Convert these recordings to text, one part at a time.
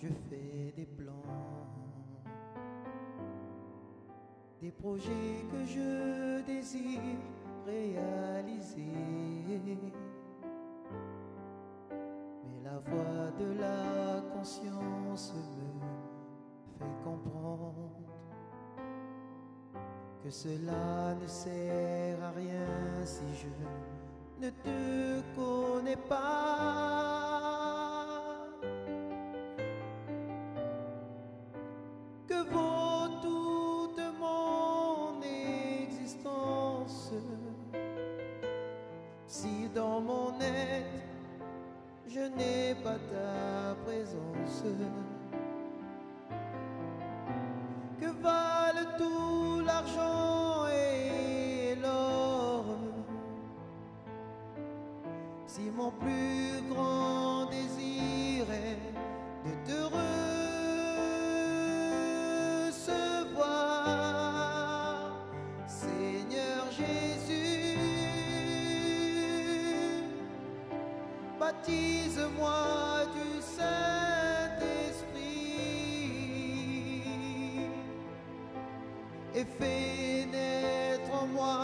je fais des plans, des projets que je désire réaliser. Mais la voix de la conscience me fait comprendre que cela ne sert à rien si je ne te connais pas. Que vaut toute mon existence si dans mon être je n'ai pas ta présence? Que valent tout l'argent et l'or si mon plus grand désir est de te recevoir, Seigneur Jésus? Baptise-moi du Saint-Esprit et fais naître en moi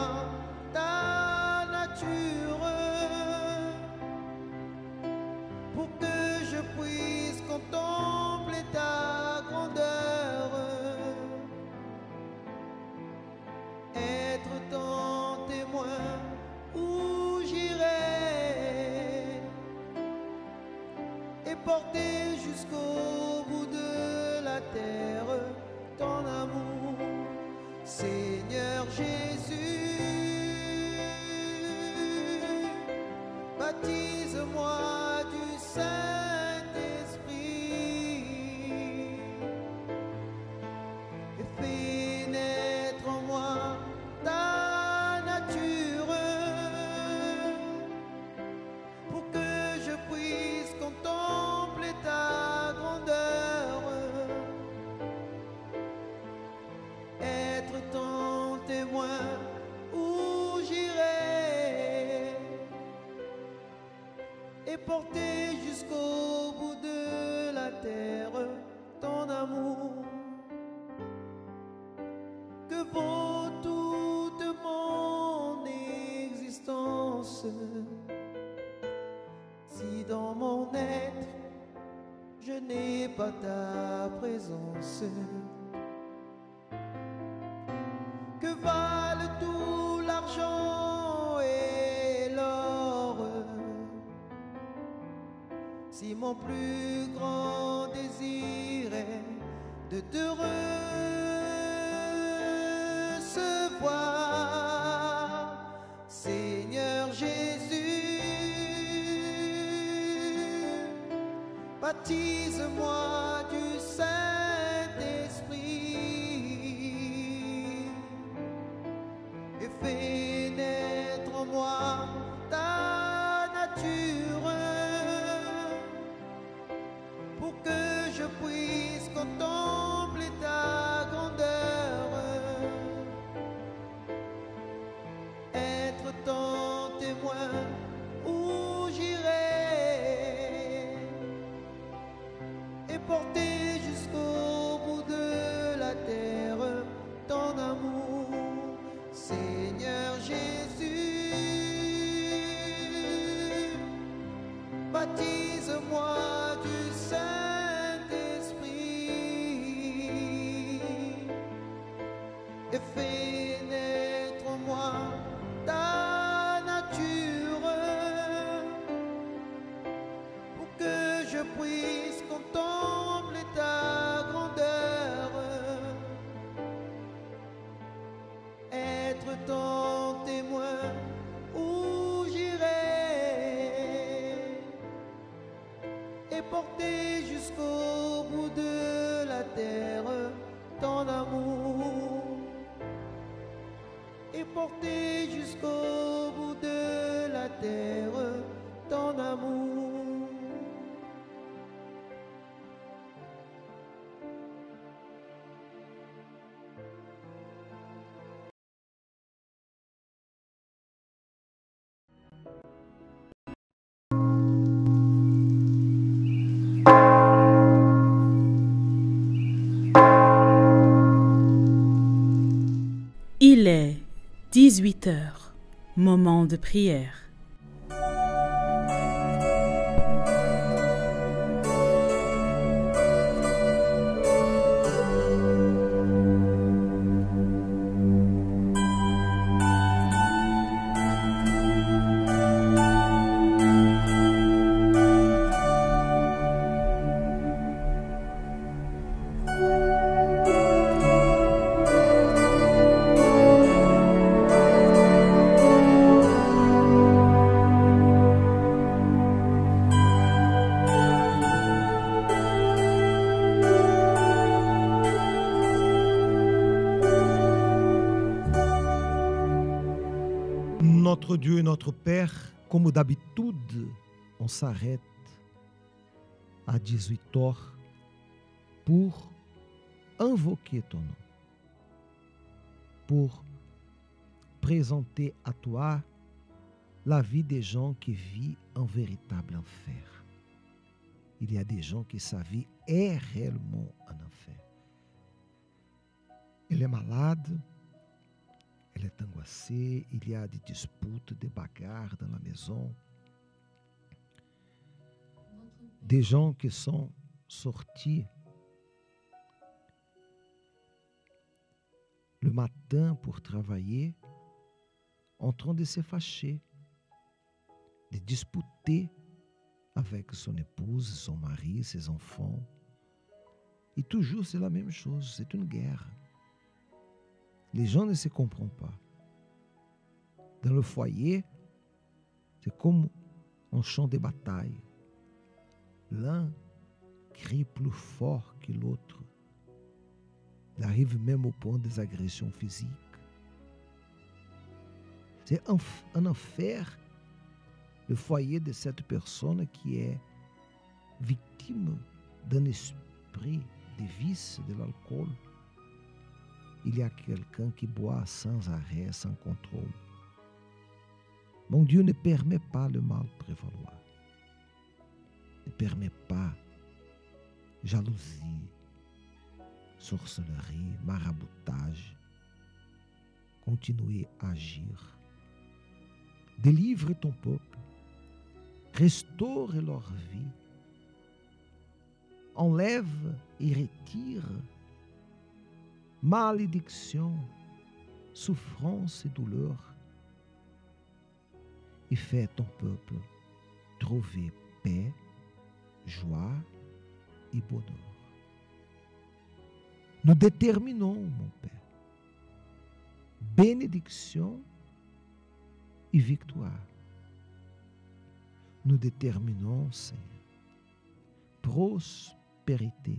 ta nature, pour que je puisse contempler ta grandeur, être ton témoin où j'irai et porter jusqu'au bout de la terre ton amour, Seigneur Jésus. Baptise-moi du Saint-Esprit et fais naître en moi ta nature, pour que je puisse contempler ta grandeur, être ton témoin où j'irai et porter jusqu'au bout de la terre ton amour. Que vaut toute mon existence si dans mon être je n'ai pas ta présence? Que valent tout l'argent et l'or si mon plus grand désir est de te recevoir, Seigneur Jésus? Baptise-moi du Saint-Esprit et fais naître en moi ta nature, pour que je puisse contempler ta grandeur, être ton témoin où j'irai et porter jusqu'au bout de la terre ton amour, Seigneur Jésus. Baptise-moi du Saint-Esprit et fais naître en moi ta nature, pour que je puisse contempler ta grandeur, être ton témoin où j'irai et porter jusqu'au bout de la terre ton amour, et porter jusqu'au bout de la terre ton amour. Il est 18 heures, moment de prière. Notre Dieu et notre Père, comme d'habitude, on s'arrête à 18 heures pour invoquer ton nom, pour présenter à toi la vie des gens qui vivent un véritable enfer. Il y a des gens qui sa vie est réellement un enfer. Elle est malade, elle est angoissée, il y a des disputes, des bagarres dans la maison. Des gens qui sont sortis le matin pour travailler, en train de se fâcher, de disputer avec son épouse, son mari, ses enfants. Et toujours c'est la même chose, c'est une guerre. Les gens ne se comprennent pas. Dans le foyer, c'est comme un champ de bataille. L'un crie plus fort que l'autre. Il arrive même au point des agressions physiques. C'est un enfer, le foyer de cette personne qui est victime d'un esprit de vice, de l'alcool. Il y a quelqu'un qui boit sans arrêt, sans contrôle. Mon Dieu ne permet pas le mal prévaloir. Ne permet pas jalousie, sorcellerie, maraboutage. Continuez à agir. Délivre ton peuple. Restaure leur vie. Enlève et retire malédiction, souffrance et douleur. Et fais ton peuple trouver paix, joie et bonheur. Nous déterminons, mon Père, bénédiction et victoire. Nous déterminons, Seigneur, prospérité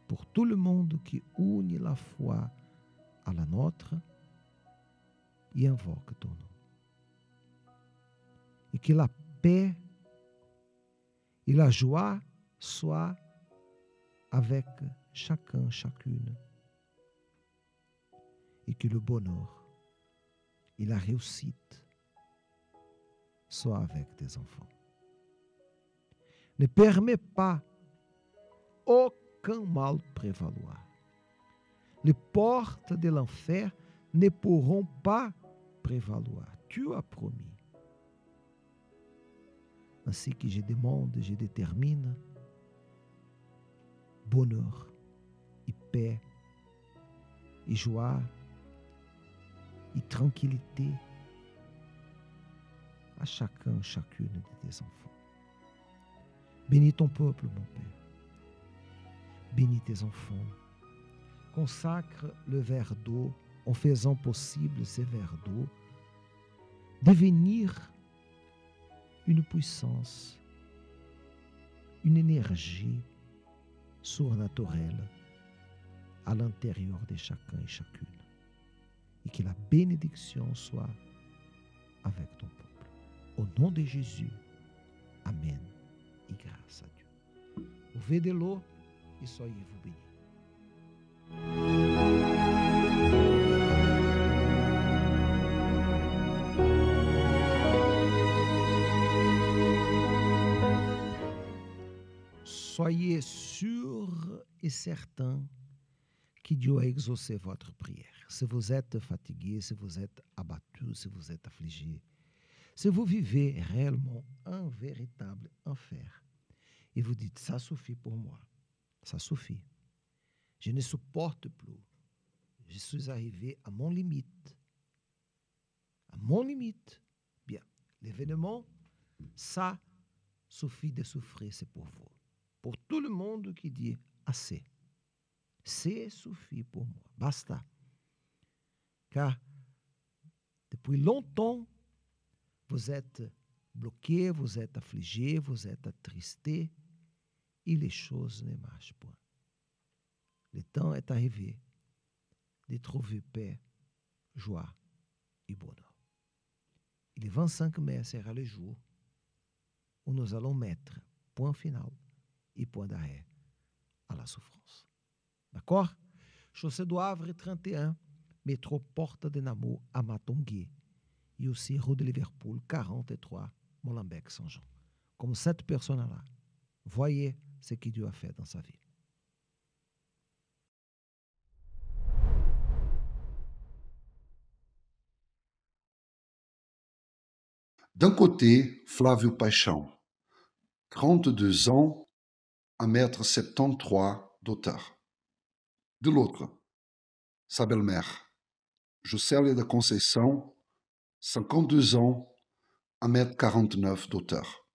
pour tout le monde qui unit la foi à la nôtre et invoque ton nom. Et que la paix et la joie soient avec chacun, chacune. Et que le bonheur et la réussite soient avec tes enfants. Ne permets pas aucun mal prévaloir. Les portes de l'enfer ne pourront pas prévaloir. Tu as promis. Ainsi que je demande, je détermine bonheur et paix et joie et tranquillité à chacun, chacune de tes enfants. Bénis ton peuple, mon Père. Bénis tes enfants. Consacre le verre d'eau en faisant possible ces verres d'eau devenir une puissance, une énergie surnaturelle à l'intérieur de chacun et chacune. Et que la bénédiction soit avec ton peuple. Au nom de Jésus, Amen et grâce à Dieu. Buvez de l'eau et soyez-vous bénis. Soyez sûrs et certains que Dieu a exaucé votre prière. Si vous êtes fatigué, si vous êtes abattu, si vous êtes affligé, si vous vivez réellement un véritable enfer, et vous dites, ça suffit pour moi, ça suffit. Je ne supporte plus. Je suis arrivé à mon limite. À mon limite. Bien, l'événement, ça suffit de souffrir, c'est pour vous. Pour tout le monde qui dit assez. C'est suffit pour moi. Basta. Car depuis longtemps, vous êtes bloqué, vous êtes affligé, vous êtes attristé et les choses ne marchent pas. Le temps est arrivé de trouver paix, joie et bonheur. Et le 25 mai sera le jour où nous allons mettre point final et point d'arrêt à la souffrance. D'accord? Chaussée do Havre 31, métro Porta de Namur à Matongué et aussi rue de Liverpool 43, Molenbeek-Saint-Jean. Comme cette personne-là, voyez ce que Dieu a fait dans sa vie. D'un côté, Flávio Paixão, 32 ans, 1,73 m d'auteur. De l'autre, sa belle-mère, Juscelia da Conceição, 52 ans, 1,49 m d'auteur.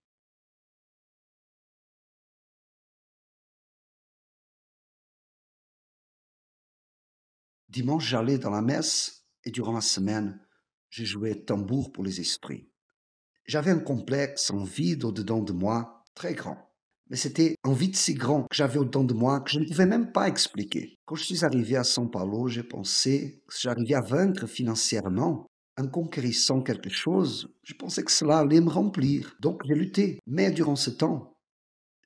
Dimanche, j'allais dans la messe et durant la semaine, j'ai joué tambour pour les esprits. J'avais un complexe, un vide au-dedans de moi, très grand. Mais c'était un vide si grand que j'avais au-dedans de moi que je ne pouvais même pas expliquer. Quand je suis arrivé à São Paulo, j'ai pensé que si j'arrivais à vaincre financièrement, en conquérissant quelque chose, je pensais que cela allait me remplir. Donc j'ai lutté. Mais durant ce temps,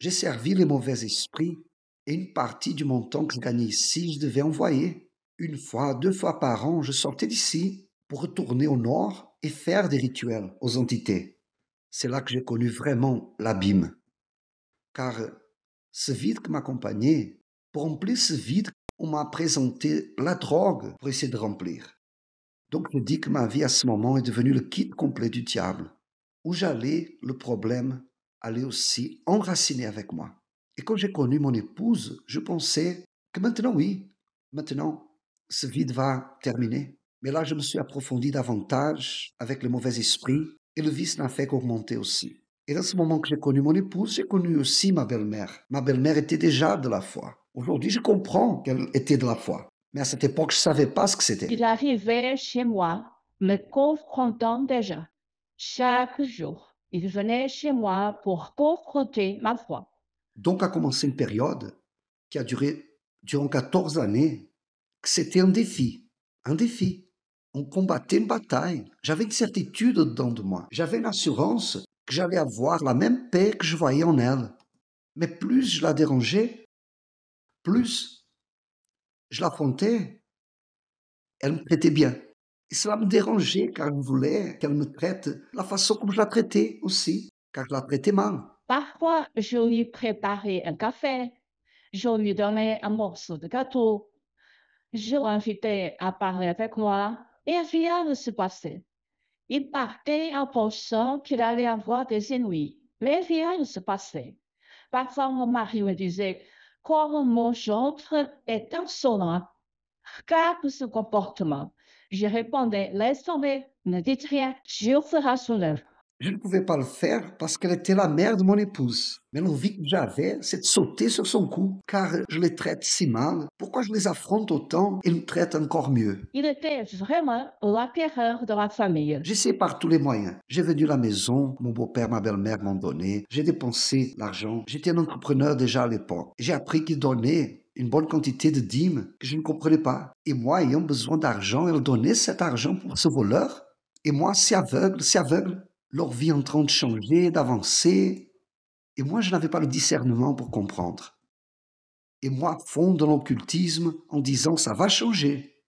j'ai servi les mauvais esprits et une partie du montant que je gagnais ici, je devais envoyer. 1 fois, 2 fois par an, je sortais d'ici pour retourner au nord et faire des rituels aux entités. C'est là que j'ai connu vraiment l'abîme. Car ce vide qui m'accompagnait, pour remplir ce vide, on m'a présenté la drogue pour essayer de remplir. Donc je dis que ma vie à ce moment est devenue le kit complet du diable. Où j'allais, le problème allait aussi enraciner avec moi. Et quand j'ai connu mon épouse, je pensais que maintenant, oui, maintenant, ce vide va terminer. Mais là, je me suis approfondi davantage avec le mauvais esprit et le vice n'a fait qu'augmenter aussi. Et dans ce moment que j'ai connu mon épouse, j'ai connu aussi ma belle-mère. Ma belle-mère était déjà de la foi. Aujourd'hui, je comprends qu'elle était de la foi. Mais à cette époque, je ne savais pas ce que c'était. Il arrivait chez moi, me confrontant déjà. Chaque jour, il venait chez moi pour confronter ma foi. Donc a commencé une période qui a duré durant 14 années, que c'était un défi. Un défi. On combattait une bataille. J'avais une certitude dedans de moi. J'avais une assurance que j'allais avoir la même paix que je voyais en elle. Mais plus je la dérangeais, plus je l'affrontais, elle me traitait bien. Et cela me dérangeait car je voulais qu'elle me traite de la façon comme je la traitais aussi, car je la traitais mal. Parfois, je lui préparais un café, je lui donnais un morceau de gâteau, je l'invitais à parler avec moi et rien ne se passait. Il partait en pensant qu'il allait avoir des ennuis, mais rien ne se passait. Parfois, mon mari me disait, comme mon gendre est insolent, regarde ce comportement. Je répondais, laisse tomber, ne dites rien, Dieu fera son œuvre. Je ne pouvais pas le faire parce qu'elle était la mère de mon épouse. Mais l'envie que j'avais, c'est de sauter sur son cou, car je les traite si mal. Pourquoi je les affronte autant et me traite encore mieux? Il était vraiment l'acquéreur de la famille. J'essaie par tous les moyens. J'ai venu à la maison, mon beau-père, ma belle-mère m'ont donné. J'ai dépensé l'argent. J'étais un entrepreneur déjà à l'époque. J'ai appris qu'il donnait une bonne quantité de dîmes que je ne comprenais pas. Et moi, ayant besoin d'argent, elle donnait cet argent pour ce voleur. Et moi, si aveugle, leur vie en train de changer, d'avancer. Et moi, je n'avais pas le discernement pour comprendre. Et moi, à fond dans l'occultisme en disant, ça va changer.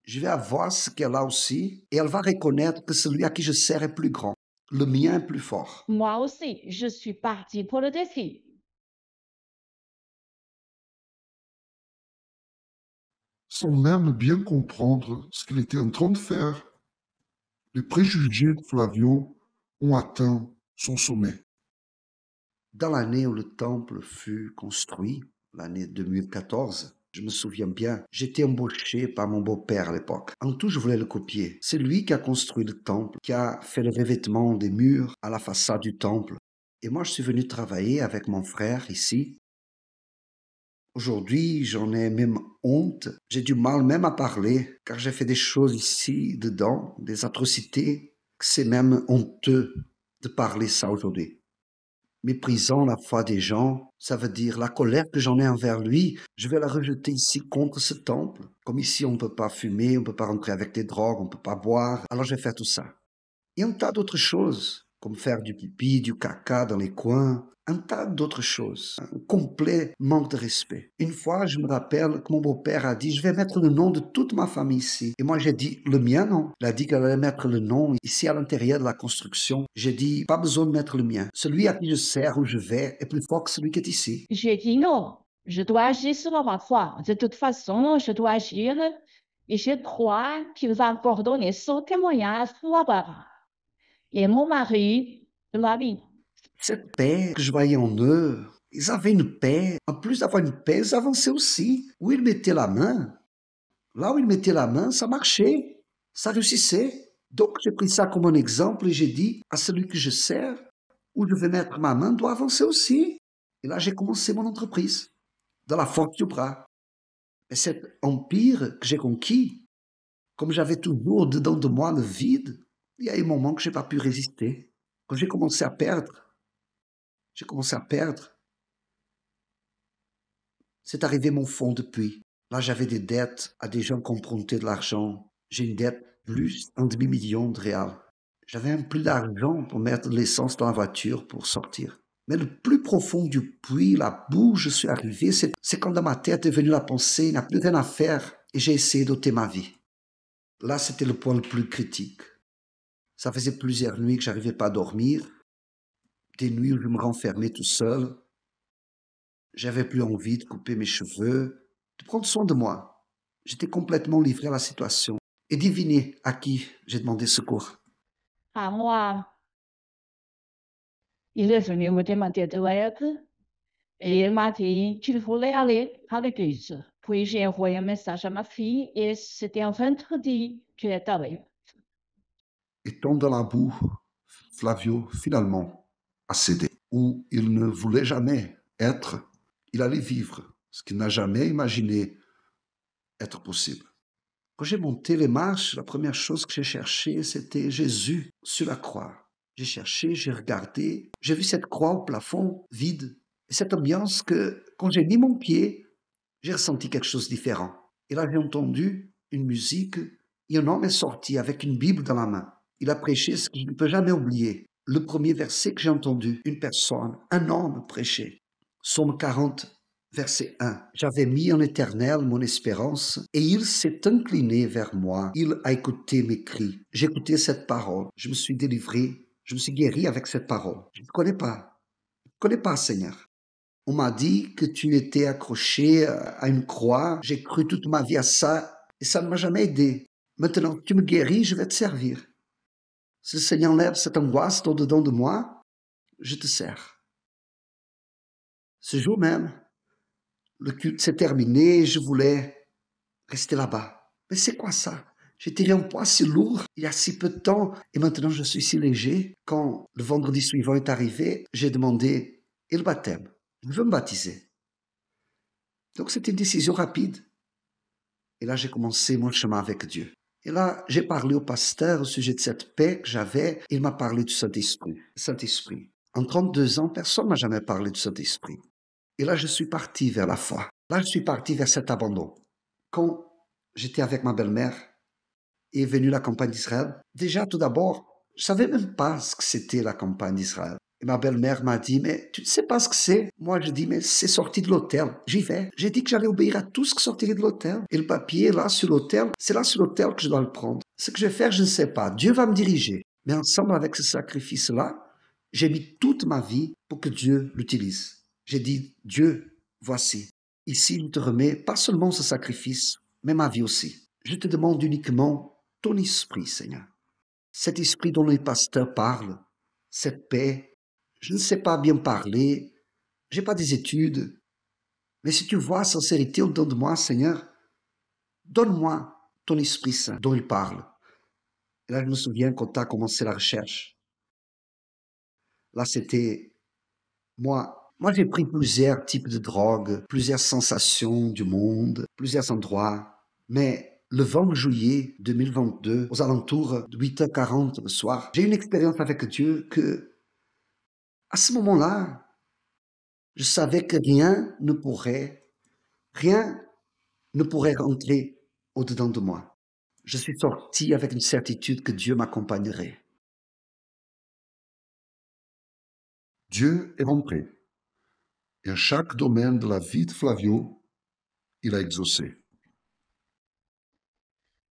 Je vais avoir ce qu'elle a aussi, et elle va reconnaître que celui à qui je sers est plus grand. Le mien est plus fort. Moi aussi, je suis partie pour le défi. sans même bien comprendre ce qu'il était en train de faire. Les préjugés de Flavio ont atteint son sommet. Dans l'année où le temple fut construit, l'année 2014, je me souviens bien, j'étais embauché par mon beau-père à l'époque. En tout, je voulais le copier. C'est lui qui a construit le temple, qui a fait le revêtement des murs à la façade du temple. Et moi, je suis venu travailler avec mon frère ici. Aujourd'hui, j'en ai même honte. J'ai du mal même à parler, car j'ai fait des choses ici, dedans, des atrocités, que c'est même honteux de parler ça aujourd'hui. Méprisant la foi des gens, ça veut dire la colère que j'en ai envers lui, je vais la rejeter ici contre ce temple. Comme ici, on ne peut pas fumer, on ne peut pas rentrer avec des drogues, on ne peut pas boire, alors je vais faire tout ça. Et un tas d'autres choses, comme faire du pipi, du caca dans les coins, un tas d'autres choses. Un complet manque de respect. Une fois, je me rappelle que mon beau-père a dit, je vais mettre le nom de toute ma famille ici. Et moi, j'ai dit, le mien, non. Il a dit qu'elle allait mettre le nom ici à l'intérieur de la construction. J'ai dit, pas besoin de mettre le mien. Celui à qui je sers, où je vais, est plus fort que celui qui est ici. J'ai dit non, je dois agir selon ma foi. De toute façon, je dois agir et je crois qu'il va coordonner son témoignage là-bas. Et mon mari de la vie. Cette paix que je voyais en eux, ils avaient une paix. En plus d'avoir une paix, ils avançaient aussi. Où ils mettaient la main, là où ils mettaient la main, ça marchait, ça réussissait. Donc j'ai pris ça comme un exemple et j'ai dit à celui que je sers, où je vais mettre ma main, doit avancer aussi. Et là, j'ai commencé mon entreprise, dans la force du bras. Et cet empire que j'ai conquis, comme j'avais toujours dedans de moi le vide, il y a eu un moment que je n'ai pas pu résister. Quand j'ai commencé à perdre, c'est arrivé mon fond de puits. Là, j'avais des dettes à des gens qui empruntaient de l'argent. J'ai une dette plus d'un demi-million de réals. J'avais même plus d'argent pour mettre de l'essence dans la voiture pour sortir. Mais le plus profond du puits, la boue où je suis arrivé, c'est quand dans ma tête est venue la pensée, il n'y a plus rien à faire, et j'ai essayé d'ôter ma vie. Là, c'était le point le plus critique. Ça faisait plusieurs nuits que j'arrivais pas à dormir, des nuits où je me renfermais tout seul. J'avais plus envie de couper mes cheveux, de prendre soin de moi. J'étais complètement livré à la situation. Et devinez à qui j'ai demandé secours. À moi, il est venu me demander de l'aide et il m'a dit qu'il voulait aller à l'église. Puis j'ai envoyé un message à ma fille et c'était un vendredi qu'il est allé. Étant dans la boue, Flavio finalement a cédé. Où il ne voulait jamais être, il allait vivre ce qu'il n'a jamais imaginé être possible. Quand j'ai monté les marches, la première chose que j'ai cherchée, c'était Jésus sur la croix. J'ai cherché, j'ai regardé, j'ai vu cette croix au plafond vide. Et cette ambiance que, quand j'ai mis mon pied, j'ai ressenti quelque chose de différent. Et là, j'ai entendu une musique et un homme est sorti avec une Bible dans la main. Il a prêché ce que je ne peux jamais oublier. Le premier verset que j'ai entendu, une personne, un homme prêcher. Psaume 40, verset 1. J'avais mis en Éternel mon espérance et il s'est incliné vers moi. Il a écouté mes cris. J'ai écouté cette parole. Je me suis délivré. Je me suis guéri avec cette parole. Je ne connais pas. Je ne connais pas, Seigneur. On m'a dit que tu étais accroché à une croix. J'ai cru toute ma vie à ça et ça ne m'a jamais aidé. Maintenant que tu me guéris, je vais te servir. Si le Seigneur enlève cette angoisse au-dedans de moi, je te sers. Ce jour même, le culte s'est terminé et je voulais rester là-bas. Mais c'est quoi ça? J'ai tiré un poids si lourd il y a si peu de temps et maintenant je suis si léger. Quand le vendredi suivant est arrivé, j'ai demandé « Et le baptême? Je veux me baptiser. » Donc c'était une décision rapide. Et là, j'ai commencé mon chemin avec Dieu. Et là, j'ai parlé au pasteur au sujet de cette paix que j'avais. Il m'a parlé du Saint-Esprit. Saint-Esprit. En 32 ans, personne ne m'a jamais parlé du Saint-Esprit. Et là, je suis parti vers la foi. Là, je suis parti vers cet abandon. Quand j'étais avec ma belle-mère et est venue la campagne d'Israël, déjà, tout d'abord, je savais même pas ce que c'était la campagne d'Israël. Et ma belle-mère m'a dit, mais tu ne sais pas ce que c'est? Moi, je dis, mais c'est sorti de l'hôtel. J'y vais. J'ai dit que j'allais obéir à tout ce qui sortirait de l'hôtel. Et le papier est là sur l'hôtel. C'est là sur l'hôtel que je dois le prendre. Ce que je vais faire, je ne sais pas. Dieu va me diriger. Mais ensemble avec ce sacrifice-là, j'ai mis toute ma vie pour que Dieu l'utilise. J'ai dit, Dieu, voici. Ici, je te remets pas seulement ce sacrifice mais ma vie aussi. Je te demande uniquement ton esprit, Seigneur. Cet esprit dont les pasteurs parlent, cette paix. Je ne sais pas bien parler, j'ai pas des études, mais si tu vois sincérité au dedans de moi, Seigneur, donne-moi ton Esprit Saint dont il parle. Et là, je me souviens quand tu as commencé la recherche. Là, c'était moi. Moi, j'ai pris plusieurs types de drogues, plusieurs sensations du monde, plusieurs endroits. Mais le 20 juillet 2022, aux alentours de 8h40 le soir, j'ai eu une expérience avec Dieu que, à ce moment-là, je savais que rien ne pourrait rentrer au-dedans de moi. Je suis sorti avec une certitude que Dieu m'accompagnerait. Dieu est rentré. Et à chaque domaine de la vie de Flavio, il a exaucé.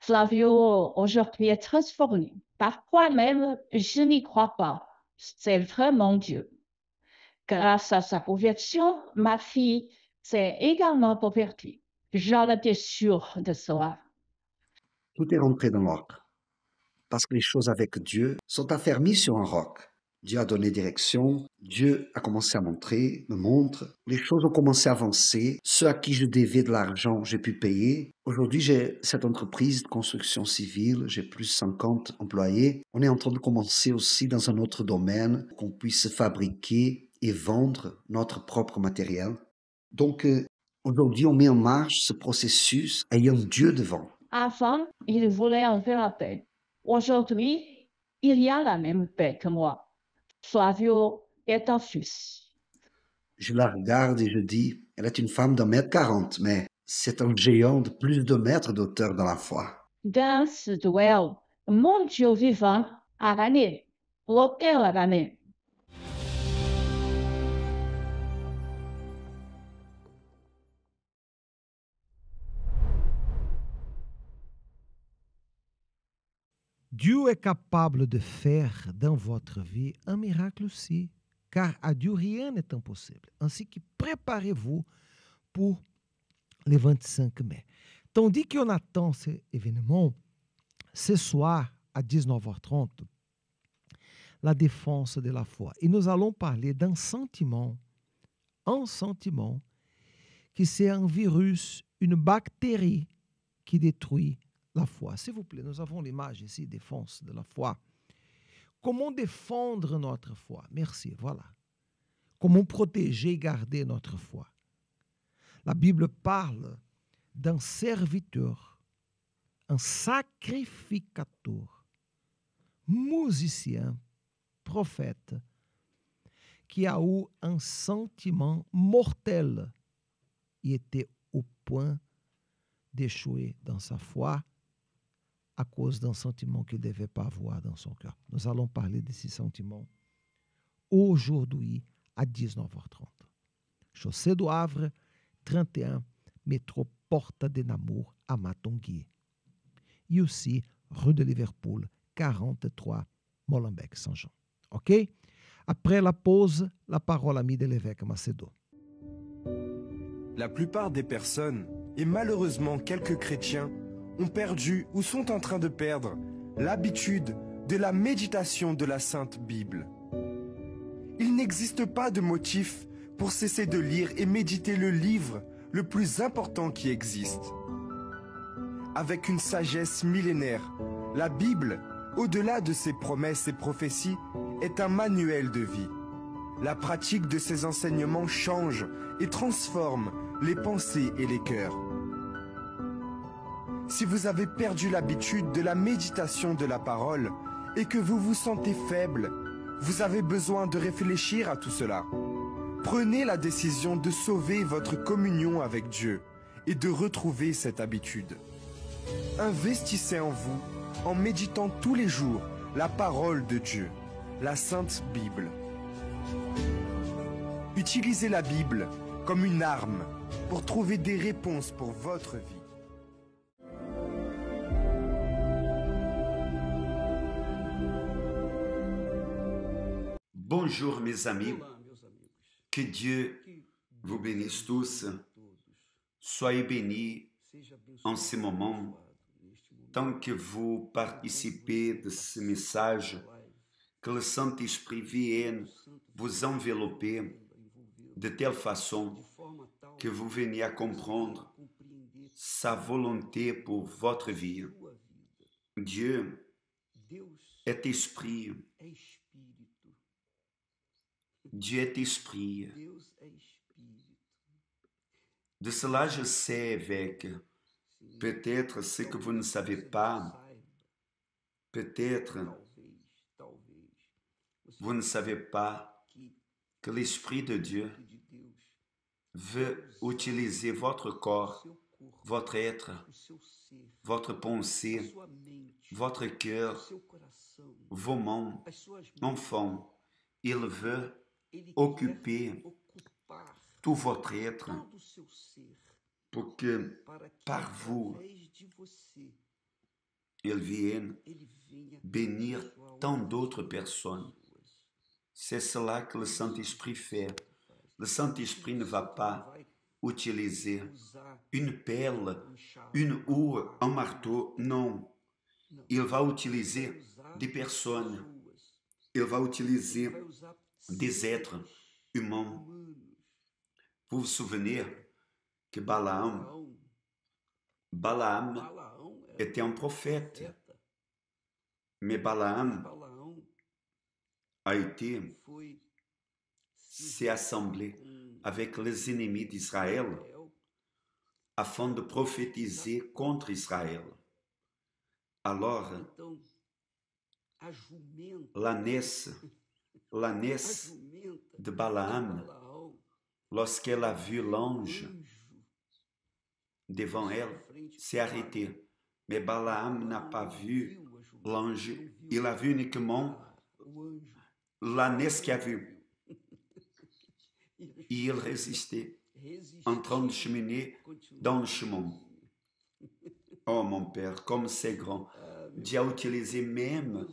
Flavio aujourd'hui est transformé. Parfois même, je n'y crois pas. C'est vraiment Dieu. Grâce à sa conversion, ma fille s'est également convertie. J'en étais sûre de cela. Tout est rentré dans l'ordre. Parce que les choses avec Dieu sont affermies sur un roc. Dieu a donné direction, Dieu a commencé à montrer, me montre. Les choses ont commencé à avancer. Ceux à qui je devais de l'argent, j'ai pu payer. Aujourd'hui, j'ai cette entreprise de construction civile, j'ai plus de 50 employés. On est en train de commencer aussi dans un autre domaine, qu'on puisse fabriquer et vendre notre propre matériel. Donc, aujourd'hui, on met en marche ce processus ayant Dieu devant. Avant, il voulait enlever la paix. Aujourd'hui, il y a la même paix que moi. Flavio est un fils. Je la regarde et je dis, elle est une femme d'1m40, mais c'est un géant de plus de 2 mètres d'auteur dans la foi. Dans ce duel, mon Dieu vivant a gagné. Lequel a gagné? Dieu est capable de faire dans votre vie un miracle aussi, car à Dieu rien n'est impossible. Ainsi que préparez-vous pour le 25 mai. Tandis qu'on attend cet événement, ce soir à 19h30, la défense de la foi. Et nous allons parler d'un sentiment, qui c'est un virus, une bactérie qui détruit la foi. S'il vous plaît, nous avons l'image ici, défense de la foi. Comment défendre notre foi? Merci, voilà. Comment protéger et garder notre foi? La Bible parle d'un serviteur, un sacrificateur, musicien, prophète, qui a eu un sentiment mortel. Il était au point d'échouer dans sa foi à cause d'un sentiment qu'il ne devait pas avoir dans son cœur. Nous allons parler de ces sentiments aujourd'hui à 19h30. Chaussée do Havre, 31, métro Porta de Namur à Matongui. Et aussi rue de Liverpool, 43, Molenbeek-Saint-Jean. OK? Après la pause, la parole amie de l'évêque Macedo. La plupart des personnes, et malheureusement quelques chrétiens, ont perdu ou sont en train de perdre l'habitude de la méditation de la Sainte Bible. Il n'existe pas de motif pour cesser de lire et méditer le livre le plus important qui existe. Avec une sagesse millénaire, la Bible, au-delà de ses promesses et prophéties, est un manuel de vie. La pratique de ses enseignements change et transforme les pensées et les cœurs. Si vous avez perdu l'habitude de la méditation de la parole et que vous vous sentez faible, vous avez besoin de réfléchir à tout cela. Prenez la décision de sauver votre communion avec Dieu et de retrouver cette habitude. Investissez en vous en méditant tous les jours la parole de Dieu, la Sainte Bible. Utilisez la Bible comme une arme pour trouver des réponses pour votre vie. Bonjour mes amis, que Dieu vous bénisse tous. Soyez bénis en ce moment, tant que vous participez de ce message, que le Saint-Esprit vienne vous envelopper de telle façon que vous veniez à comprendre sa volonté pour votre vie. Dieu est esprit. Dieu est esprit. De cela je sais, évêque, peut-être ce que vous ne savez pas, peut-être vous ne savez pas que l'Esprit de Dieu veut utiliser votre corps, votre être, votre pensée, votre cœur, vos mains, enfants. Il veut occuper tout votre être pour que par vous, il vienne bénir tant d'autres personnes. C'est cela que le Saint-Esprit fait. Le Saint-Esprit ne va pas utiliser une pelle, une houe, un marteau, non. Il va utiliser des personnes. Il va utiliser des êtres humains. Vous vous souvenez que Balaam était un prophète, mais Balaam s'est assemblé avec les ennemis d'Israël afin de prophétiser contre Israël. Alors, l'ânesse de Balaam, lorsqu'elle a vu l'ange devant elle, s'est arrêtée. Mais Balaam n'a pas vu l'ange, il a vu uniquement l'ânesse qui a vu. Et il résistait, en train de cheminer dans le chemin. Oh mon Père, comme c'est grand. Dieu a utilisé même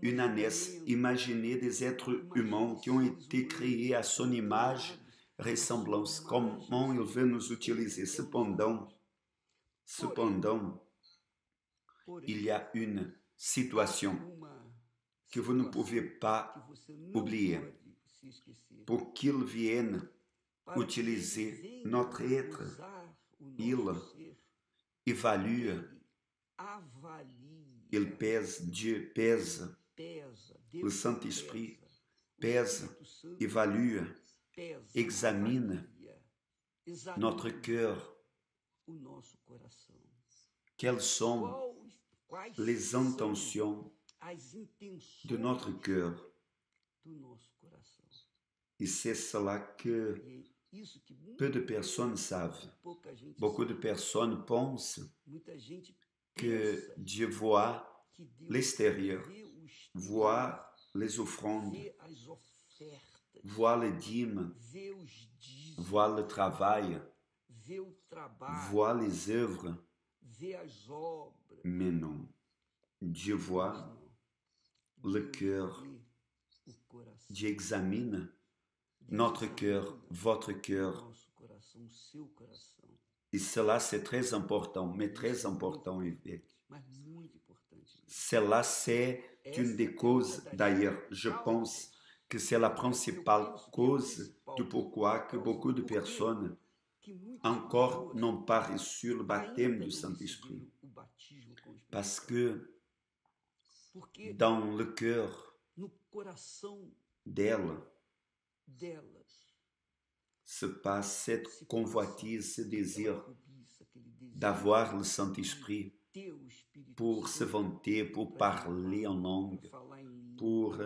une ânesse. Imaginez des êtres humains qui ont été créés à son image, ressemblance. Comment il veut nous utiliser. Cependant, il y a une situation que vous ne pouvez pas oublier. Pour qu'il vienne utiliser notre être, il évalue, il pèse, Dieu pèse, le Saint-Esprit pèse, évalue, examine notre cœur. Quelles sont les intentions de notre cœur? Et c'est cela que peu de personnes savent. Beaucoup de personnes pensent que Dieu voit l'extérieur, voit les offrandes, voit les dîmes, voit le travail, voit les œuvres. Mais non, Dieu voit le cœur. Dieu examine notre cœur, votre cœur. Et cela, c'est très important, mais très important, évêque. Cela, c'est une des causes, d'ailleurs, je pense que c'est la principale cause du pourquoi que beaucoup de personnes encore n'ont pas reçu le baptême du Saint-Esprit. Parce que dans le cœur d'elles se passe cette convoitise, ce désir d'avoir le Saint-Esprit pour se vanter, pour parler en langue, pour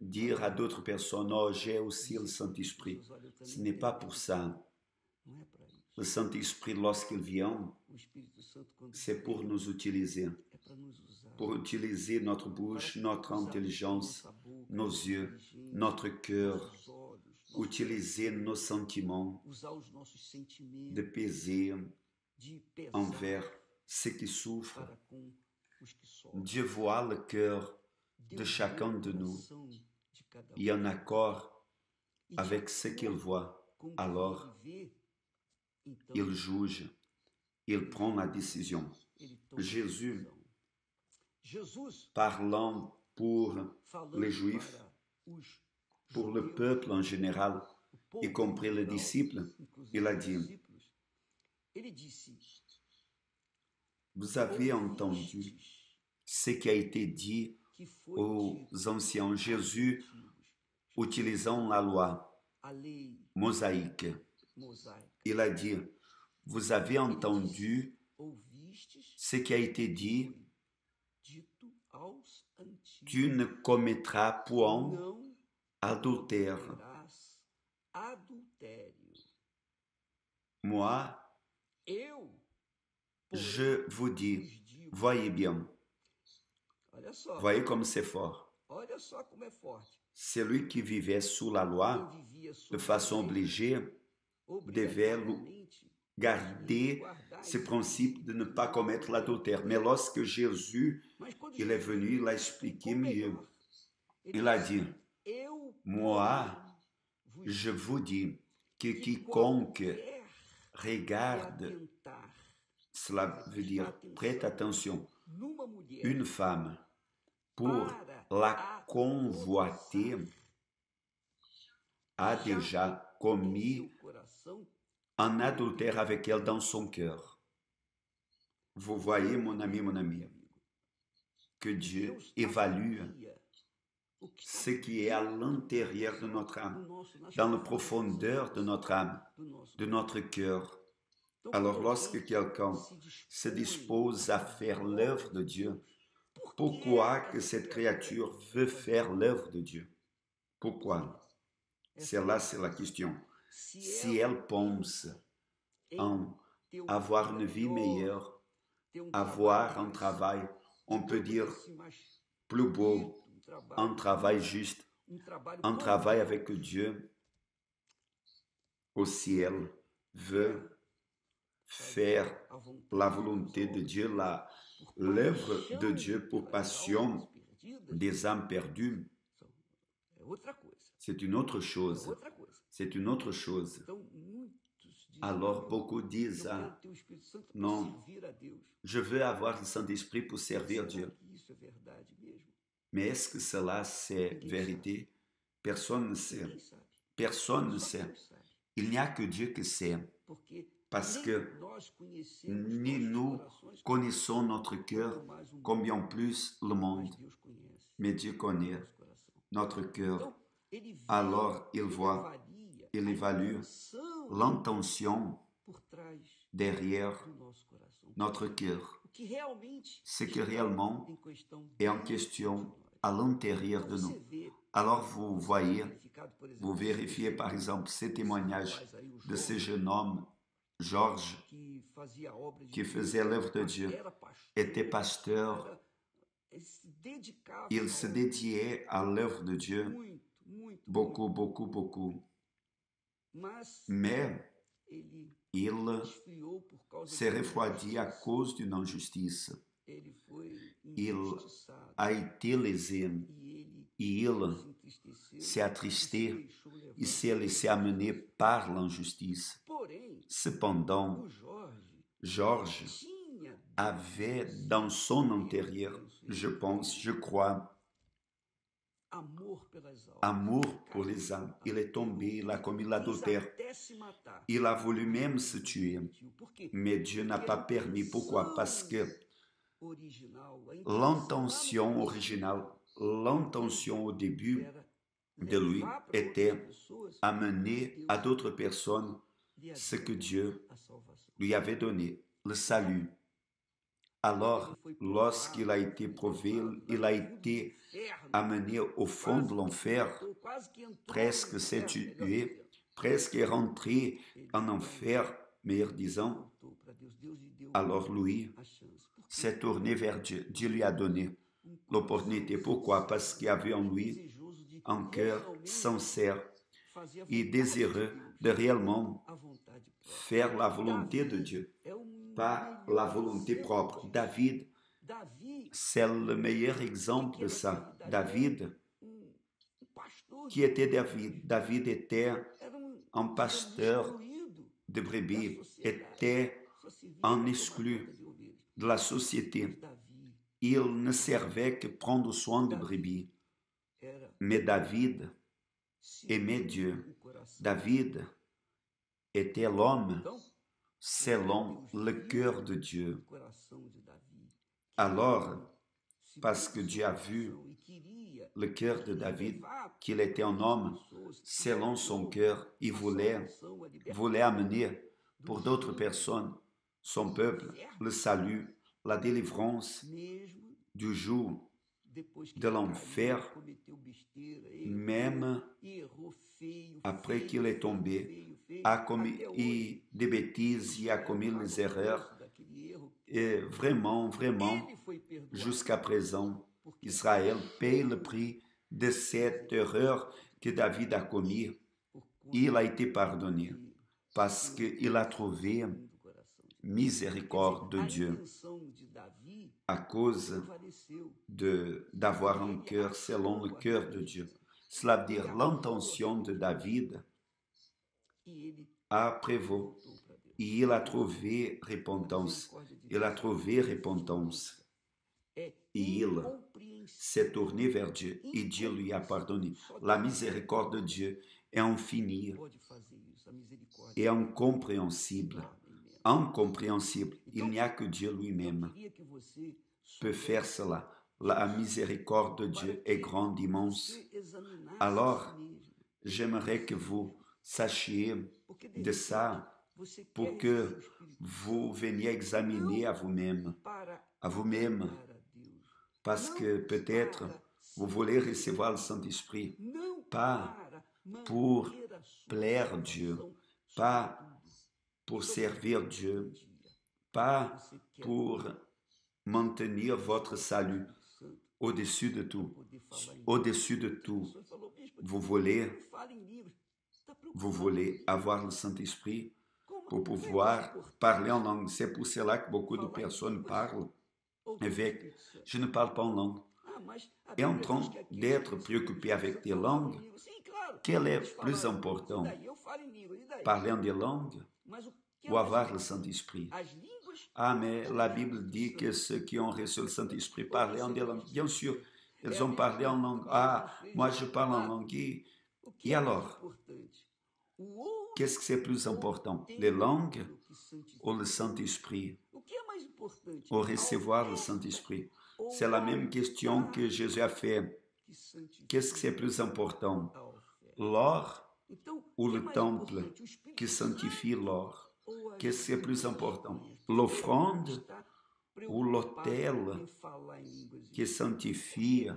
dire à d'autres personnes, oh, j'ai aussi le Saint-Esprit. Ce n'est pas pour ça. Le Saint-Esprit, lorsqu'il vient, c'est pour nous utiliser, pour utiliser notre bouche, notre intelligence, nos yeux, notre cœur, utiliser nos sentiments, de peser envers ceux qui souffrent. Dieu voit le cœur de chacun de nous et en accord avec ce qu'il voit. Alors, il juge il prend la décision. Jésus, parlant pour les Juifs, pour le peuple en général, y compris les disciples, il a dit, vous avez entendu ce qui a été dit aux anciens. Jésus, utilisant la loi mosaïque, il a dit, vous avez entendu ce qui a été dit, tu ne commettras point adultère. Moi, je vous dis, voyez bien, voyez comme c'est fort. Celui qui vivait sous la loi, de façon obligée, devait garder ce principe de ne pas commettre l'adultère. Mais lorsque Jésus il est venu, il a expliqué mieux. Il a dit, moi, je vous dis que quiconque regarde, cela veut dire, prête attention, une femme pour la convoiter a déjà commis un adultère avec elle dans son cœur. Vous voyez, mon ami, que Dieu évalue ce qui est à l'intérieur de notre âme, dans la profondeur de notre âme, de notre cœur. Alors, lorsque quelqu'un se dispose à faire l'œuvre de Dieu, pourquoi que cette créature veut faire l'œuvre de Dieu? Pourquoi? C'est la question. Si elle pense en avoir une vie meilleure, avoir un travail, on peut dire plus beau, un travail juste, un travail avec Dieu, aussi elle veut faire la volonté de Dieu, l'œuvre de Dieu pour passion des âmes perdues. C'est une autre chose. C'est une autre chose. Alors beaucoup disent, non, je veux avoir le Saint-Esprit pour servir Dieu. Mais est-ce que cela c'est vérité? Personne ne sait. Personne ne sait. Il n'y a que Dieu qui sait. Parce que ni nous connaissons notre cœur, combien plus le monde. Mais Dieu connaît notre cœur. Alors il voit, il évalue l'intention derrière notre cœur. Ce qui réellement est en question à l'intérieur de nous. Alors vous voyez, vous vérifiez par exemple ce témoignage de ce jeune homme, Georges, qui faisait l'œuvre de Dieu, était pasteur, il se dédiait à l'œuvre de Dieu, beaucoup. Mais il s'est refroidi à cause d'une injustice. Il a été lésé et il s'est attristé, il s'est laissé amener par l'injustice. Cependant, Georges avait dans son intérieur, je crois, amour pour les âmes. Il est tombé, il a commis l'adultère. Il a voulu même se tuer. Mais Dieu n'a pas permis. Pourquoi? Parce que l'intention originale, l'intention au début de lui était amener à d'autres personnes ce que Dieu lui avait donné, le salut. Alors, lorsqu'il a été prouvé, il a été amené au fond de l'enfer, presque s'est tué, presque est rentré en enfer, meilleur disant. Alors lui s'est tourné vers Dieu. Dieu lui a donné l'opportunité. Pourquoi? Parce qu'il y avait en lui un cœur sincère et désireux de réellement faire la volonté de Dieu, pas la volonté propre. David, c'est le meilleur exemple de ça. David, qui était David? David était un pasteur de brebis, était en exclu de la société. Il ne servait que prendre soin des brebis. Mais David aimait Dieu. David était l'homme selon le cœur de Dieu. Alors, parce que Dieu a vu le cœur de David, qu'il était un homme selon son cœur, il voulait amener pour d'autres personnes, son peuple, le salut, la délivrance du joug de l'enfer, même après qu'il est tombé, a commis des bêtises, il a commis les erreurs. Et vraiment, jusqu'à présent, Israël paye le prix de cette erreur que David a commis. Il a été pardonné parce qu'il a trouvé miséricorde de Dieu à cause d'avoir un cœur selon le cœur de Dieu. Cela veut dire l'intention de David a prévalu. Et il a trouvé repentance. Il a trouvé repentance. Et il s'est tourné vers Dieu et Dieu lui a pardonné. La miséricorde de Dieu est infinie et incompréhensible. Incompréhensible. Il n'y a que Dieu lui-même peut faire cela. La miséricorde de Dieu est grande, immense. Alors, j'aimerais que vous sachiez de ça pour que vous veniez examiner à vous-même, parce que peut-être vous voulez recevoir le Saint-Esprit, pas pour plaire Dieu, pas pour servir Dieu, pas pour maintenir votre salut au-dessus de tout. Au-dessus de tout, vous voulez avoir le Saint-Esprit pour pouvoir parler en langue. C'est pour cela que beaucoup de personnes parlent avec. Je ne parle pas en langue. Et en train d'être préoccupé avec des langues, quel est plus important? Parler en des langues ou avoir le Saint-Esprit? Ah, mais la Bible dit que ceux qui ont reçu le Saint-Esprit parlaient en des langues. Bien sûr, ils ont parlé en langue. Ah, moi je parle en langue. Et alors? Qu'est-ce que c'est plus important? Les langues ou le Saint-Esprit? Ou recevoir le Saint-Esprit? C'est la même question que Jésus a fait. Qu'est-ce que c'est plus important? L'or ou le temple qui sanctifie l'or? Qu'est-ce que c'est plus important? L'offrande ou l'autel qui sanctifie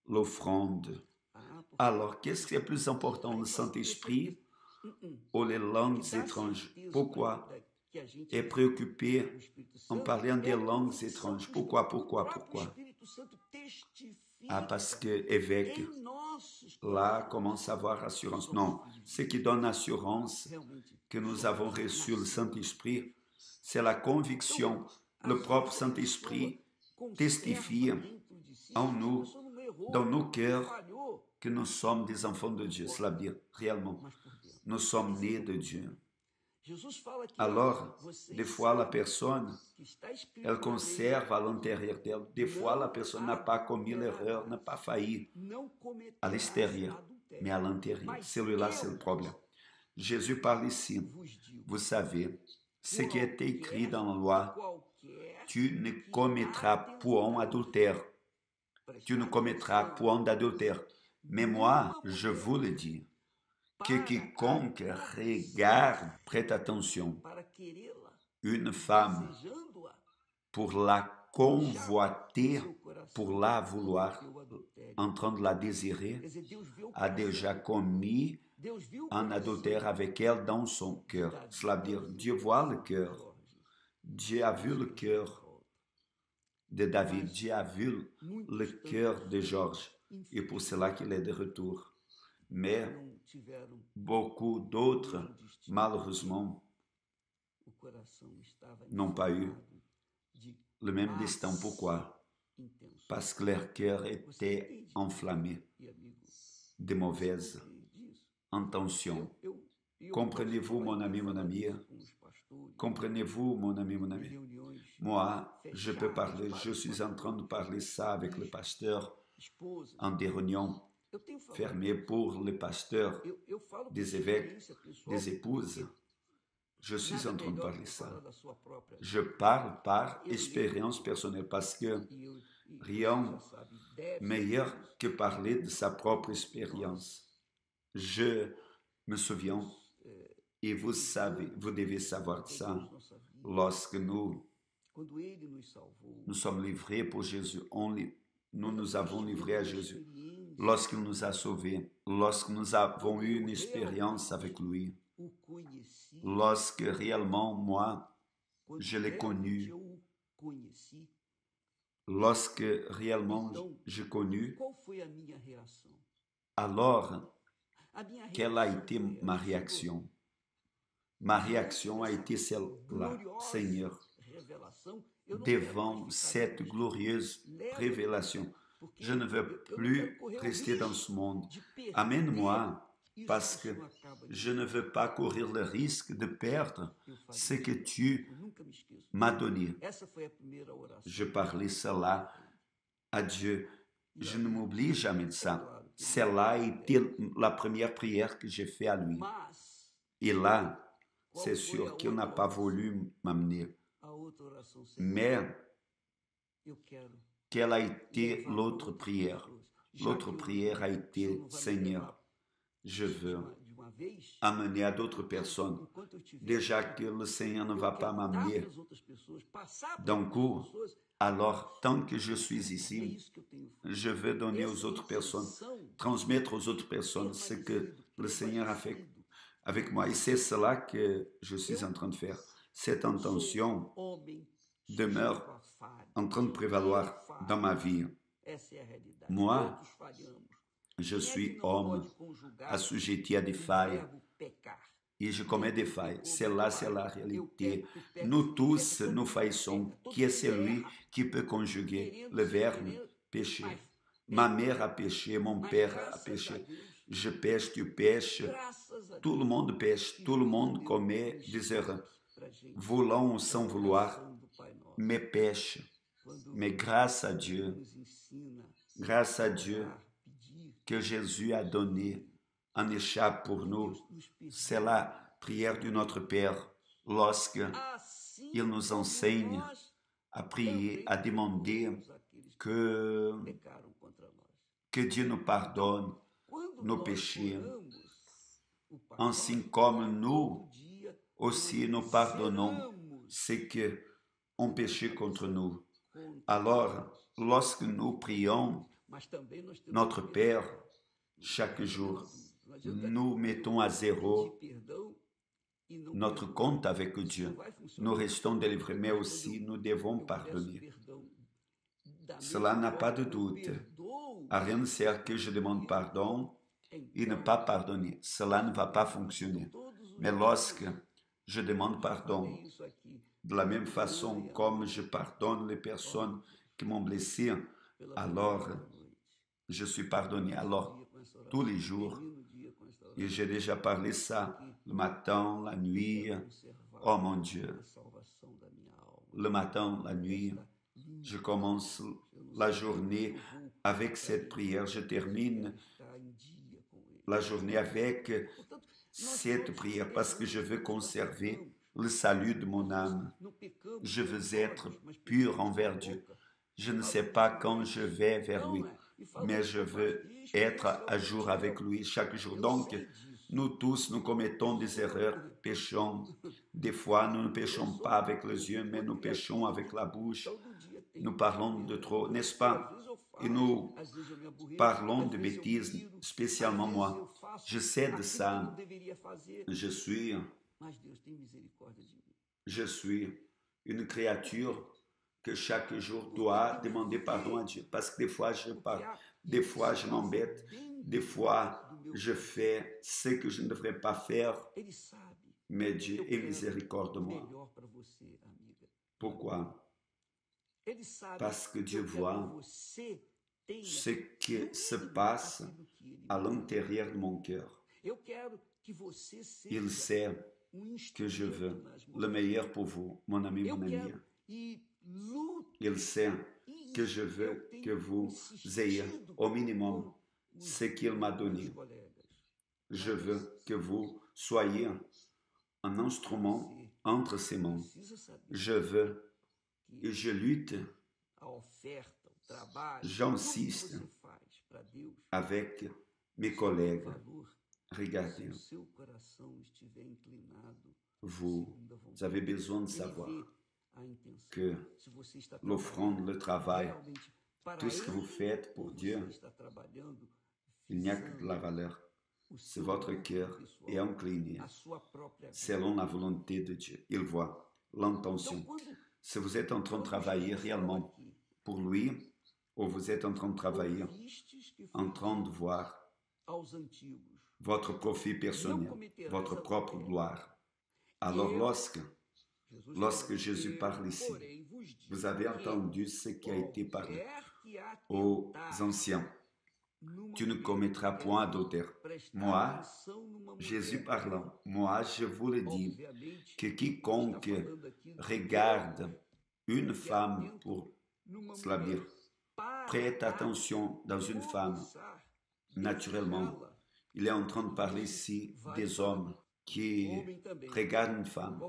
l'offrande? Alors, qu'est-ce qui est plus important, le Saint-Esprit ou les langues étranges? Pourquoi est préoccupé en parlant des langues étranges? Pourquoi? Ah, parce que évêque, là, commence à avoir assurance. Non, ce qui donne assurance que nous avons reçu le Saint-Esprit, c'est la conviction. Le propre Saint-Esprit testifie en nous, dans nos cœurs, que nous sommes des enfants de Dieu. Cela veut dire, réellement, nous sommes nés de Dieu. Alors, des fois, la personne, elle conserve à l'intérieur d'elle. Des fois, la personne n'a pas commis l'erreur, n'a pas failli à l'extérieur, mais à l'intérieur. Celui-là, c'est le problème. Jésus parle ici. Vous savez, ce qui est écrit dans la loi, tu ne commettras point adultère. Tu ne commettras point d'adultère. Mais moi, je vous le dis, que quiconque regarde, prête attention, une femme pour la convoiter, pour la vouloir, en train de la désirer, a déjà commis un adultère avec elle dans son cœur. Cela veut dire, Dieu voit le cœur. Dieu a vu le cœur de David. Dieu a vu le cœur de Georges. Et pour cela qu'il est de retour. Mais beaucoup d'autres, malheureusement, n'ont pas eu le même destin. Pourquoi? Parce que leur cœur était enflammé de mauvaises intentions. Comprenez-vous, mon ami, mon amie? Comprenez-vous, mon ami, mon ami? Moi, je peux parler, je suis en train de parler ça avec le pasteur en des réunions fermées pour les pasteurs, des évêques, des épouses. Je suis en train de parler ça. Je parle par expérience personnelle parce que rien meilleur que parler de sa propre expérience. Je me souviens, et vous savez, vous devez savoir ça, lorsque nous sommes livrés pour Jésus, nous nous avons livrés à Jésus, lorsqu'il nous a sauvés, lorsque nous avons eu une expérience avec lui, lorsque réellement, moi, je l'ai connu, lorsque réellement j'ai connu, alors, quelle a été ma réaction? Ma réaction a été celle-là, Seigneur, devant cette glorieuse révélation. Je ne veux plus rester dans ce monde. Amène-moi, parce que je ne veux pas courir le risque de perdre ce que tu m'as donné. Je parlais cela à Dieu. Je ne m'oublie jamais de ça. Celle-là a été la première prière que j'ai faite à lui. Et là, c'est sûr qu'il n'a pas voulu m'amener. Mais, quelle a été l'autre prière? L'autre prière a été, Seigneur, je veux amener à d'autres personnes. Déjà que le Seigneur ne va pas m'amener d'un coup, alors tant que je suis ici, je veux donner aux autres personnes, transmettre aux autres personnes ce que le Seigneur a fait avec moi. Et c'est cela que je suis en train de faire. Cette intention demeure en train de prévaloir dans ma vie. Moi, je suis homme assujetti à des failles et je commets des failles. Celle-là, c'est la réalité. Nous tous, nous faillissons. Qui est celui qui peut conjuguer le verbe péché? Ma mère a péché, mon père a péché. Je pêche, tu pêches. Tout le monde pêche, tout le monde commet des erreurs. Voulant ou sans vouloir, mais pêche. Mais grâce à Dieu que Jésus a donné en échappe pour nous, c'est la prière de notre Père lorsque il nous enseigne à prier, à demander que Dieu nous pardonne nos péchés, ainsi comme nous aussi nous pardonnons ceux qui ont péché contre nous. Alors, lorsque nous prions notre Père chaque jour, nous mettons à zéro notre compte avec Dieu. Nous restons délivrés, mais aussi nous devons pardonner. Cela n'a pas de doute. À rien ne sert que je demande pardon et ne pas pardonner. Cela ne va pas fonctionner. Mais lorsque je demande pardon, de la même façon comme je pardonne les personnes qui m'ont blessé, alors je suis pardonné. Alors, tous les jours, et j'ai déjà parlé ça, le matin, la nuit, oh mon Dieu, le matin, la nuit, je commence la journée avec cette prière, je termine la journée avec cette prière parce que je veux conserver le salut de mon âme. Je veux être pur envers Dieu. Je ne sais pas quand je vais vers lui, mais je veux être à jour avec lui chaque jour. Donc, nous tous, nous commettons des erreurs, péchons. Des fois, nous ne péchons pas avec les yeux, mais nous péchons avec la bouche. Nous parlons de trop, n'est-ce pas? Et nous parlons de bêtises, spécialement moi. Je sais de ça. Je suis une créature que chaque jour doit demander pardon à Dieu. Parce que des fois, je parle, des fois, je m'embête, des fois, je fais ce que je ne devrais pas faire. Mais Dieu est miséricordieux de moi. Pourquoi? Parce que Dieu voit ce qui se passe à l'intérieur de mon cœur. Il sait que je veux le meilleur pour vous, mon ami, mon amie. Il sait que je veux que vous ayez au minimum ce qu'il m'a donné. Je veux que vous soyez un instrument entre ses mains. Je veux et je lutte, j'insiste avec mes collègues. Regardez, vous avez besoin de savoir que l'offrande, le travail, tout ce que vous faites pour Dieu, il n'y a que de la valeur. Si votre cœur est incliné selon la volonté de Dieu, il voit l'intention. Si vous êtes en train de travailler réellement pour lui, ou vous êtes en train de travailler, en train de voir votre profit personnel, votre propre gloire. Alors lorsque Jésus parle ici, vous avez entendu ce qui a été parlé aux anciens. Tu ne commettras point adultère. Moi, Jésus parlant, moi je vous le dis, que quiconque regarde une femme pour cela dire, prête attention dans une femme, naturellement, il est en train de parler ici des hommes qui regardent une femme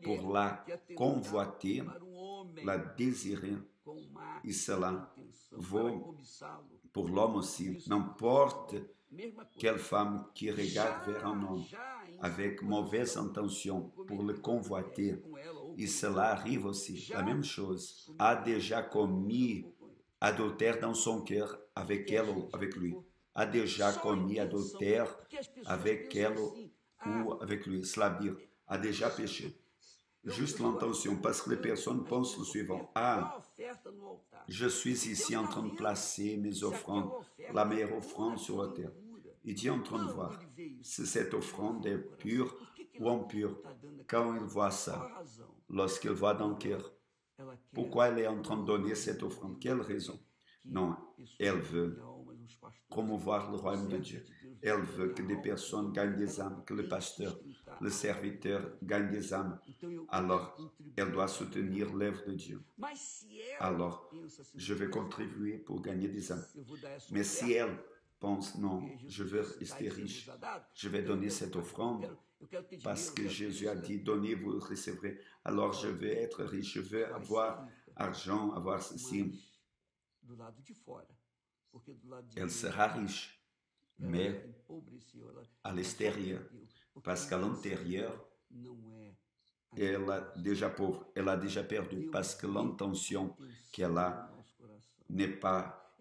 pour la convoiter, la désirer, et cela vaut pour l'homme aussi. N'importe quelle femme qui regarde vers un homme avec mauvaise intention pour le convoiter, et cela arrive aussi. La même chose, a déjà commis adultère dans son cœur avec elle ou avec lui. A déjà commis adultère avec elle ou avec lui. Cela veut dire, a déjà péché. Juste l'intention, parce que les personnes pensent le suivant. Ah, je suis ici en train de placer mes offrandes, la meilleure offrande sur l'autel. Il dit en train de voir si cette offrande est pure ou impure. Quand il voit ça, lorsqu'il voit dans le cœur, pourquoi elle est en train de donner cette offrande? Quelle raison? Non, elle veut promouvoir le royaume de Dieu. Elle veut que des personnes gagnent des âmes, que le pasteur, le serviteur gagne des âmes. Alors, elle doit soutenir l'œuvre de Dieu. Alors, je vais contribuer pour gagner des âmes. Mais si elle pense, non, je veux rester riche, je vais donner cette offrande, parce que Jésus a dit, donnez, vous recevrez. Alors, je vais être riche, je veux avoir argent, avoir ceci. Elle sera riche, mais à l'extérieur, parce qu'à l'intérieur, elle est déjà pauvre, elle a déjà perdu, parce que l'intention qu'elle a n'est pas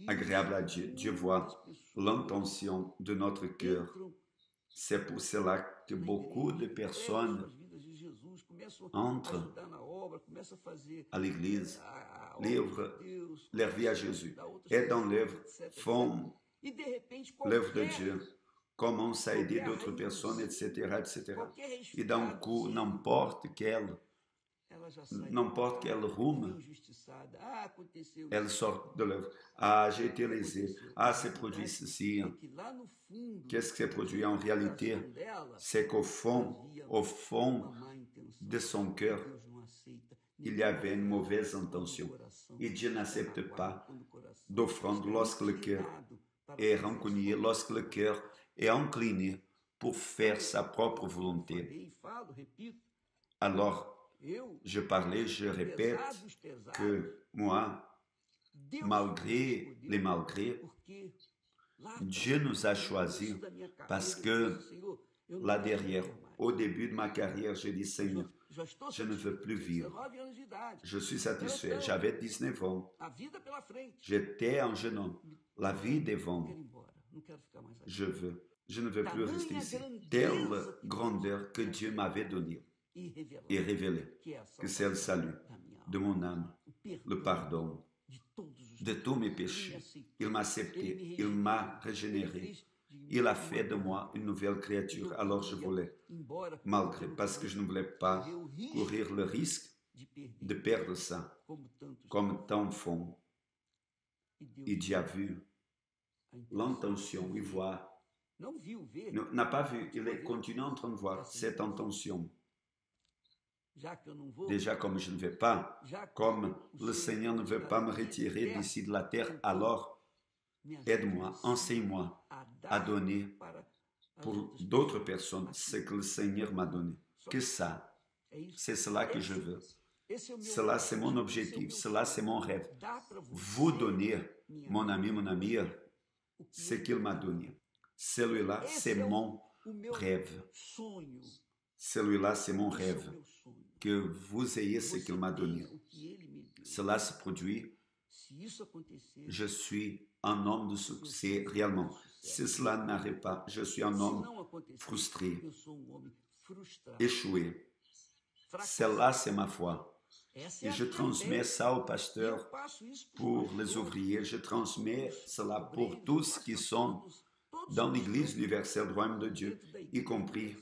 agréable à Dieu. Dieu voit l'intention de notre cœur. C'est pour cela que beaucoup de personnes entrent à l'église, livrent leur vie à Jésus, et dans l'œuvre, font l'œuvre de Dieu, commencent à aider d'autres personnes, etc., etc. Et d'un coup, n'importe quel rume, elle sort de l'œuvre. Ah, j'ai été lésé. Ah, c'est produit ceci. Qu'est-ce que c'est produit en réalité? C'est qu'au fond de son cœur, il y avait une mauvaise intention. Et Dieu n'accepte pas d'offrande lorsque le cœur est rancunier, lorsque le cœur est incliné pour faire sa propre volonté. Alors, je répète que moi, malgré les malgrés, Dieu nous a choisis parce que là derrière, au début de ma carrière, j'ai dit, Seigneur, je ne veux plus vivre. Je suis satisfait. J'avais 19 ans. J'étais un jeune homme. La vie devant. Je ne veux plus rester ici. Telle grandeur que Dieu m'avait donnée et révélée, que c'est le salut de mon âme, le pardon de tous mes péchés. Il m'a accepté, il m'a régénéré. Il a fait de moi une nouvelle créature. Alors je voulais, malgré, parce que je ne voulais pas courir le risque de perdre ça, comme tant font. Et Dieu a vu l'intention, il voit n'a pas vu, il continue en train de voir cette intention. Déjà, comme je ne vais pas, comme le Seigneur ne veut pas me retirer d'ici de la terre, alors aide-moi, enseigne-moi à donner pour d'autres personnes ce que le Seigneur m'a donné. Que ça, c'est cela que je veux. Cela, c'est mon objectif. Cela, c'est mon rêve. Vous donner, mon ami, mon amie, ce qu'il m'a donné. Celui-là, c'est mon rêve. Celui-là, c'est mon rêve. Que vous ayez ce qu'il m'a donné. Cela se produit. Je suis un homme de succès réellement. Si cela n'arrive pas, je suis un homme frustré, échoué. Celle-là, c'est ma foi. Et je transmets ça aux pasteurs pour les ouvriers. Je transmets cela pour tous qui sont dans l'Église universelle du Royaume de Dieu, y compris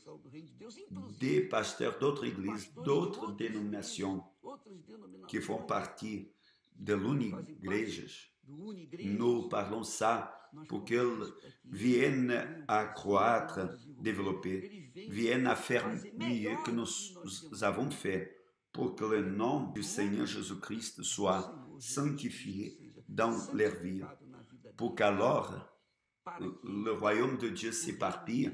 des pasteurs d'autres églises, d'autres dénominations qui font partie de l'Unigrejas. Nous parlons ça pour qu'elles viennent à croître, développer, viennent à faire mieux que nous avons fait pour que le nom du Seigneur Jésus-Christ soit sanctifié dans leur vie, pour qu'alors le royaume de Dieu s'éparpille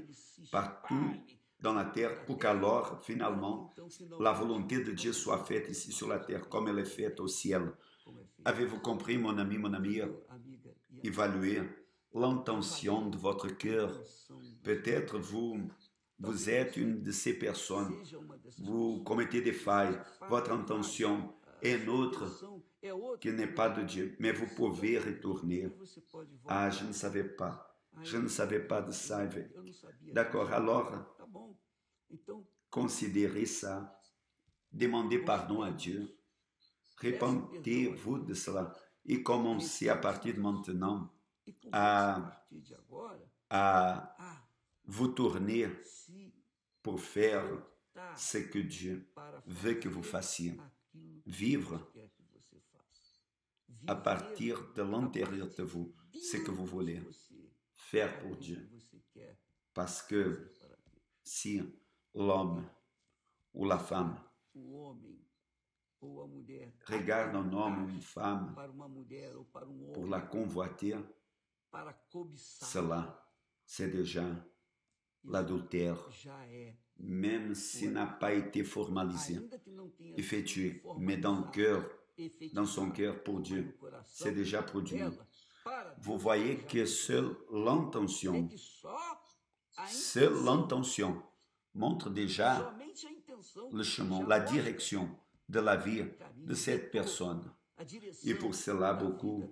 partout dans la terre, pour qu'alors, finalement, la volonté de Dieu soit faite ici sur la terre, comme elle est faite au ciel. Avez-vous compris, mon ami, mon amie? Évaluez l'intention de votre cœur. Peut-être vous êtes une de ces personnes. Vous commettez des failles. Votre intention est une autre qui n'est pas de Dieu. Mais vous pouvez retourner. Ah, je ne savais pas. Je ne savais pas de ça. D'accord, alors, considérez ça. Demandez pardon à Dieu. Répentez-vous de cela et commencez à partir de maintenant à vous tourner pour faire ce que Dieu veut que vous fassiez. Vivre à partir de l'intérieur de vous ce que vous voulez faire pour Dieu. Parce que si l'homme ou la femme regarde un homme ou une femme pour la convoiter, cela, c'est déjà l'adultère, même s'il n'a pas été formalisé, effectué, mais dans le cœur, dans son cœur pour Dieu, c'est déjà produit. Vous voyez que seule l'intention montre déjà le chemin, la direction de la vie de cette personne. Et pour cela, beaucoup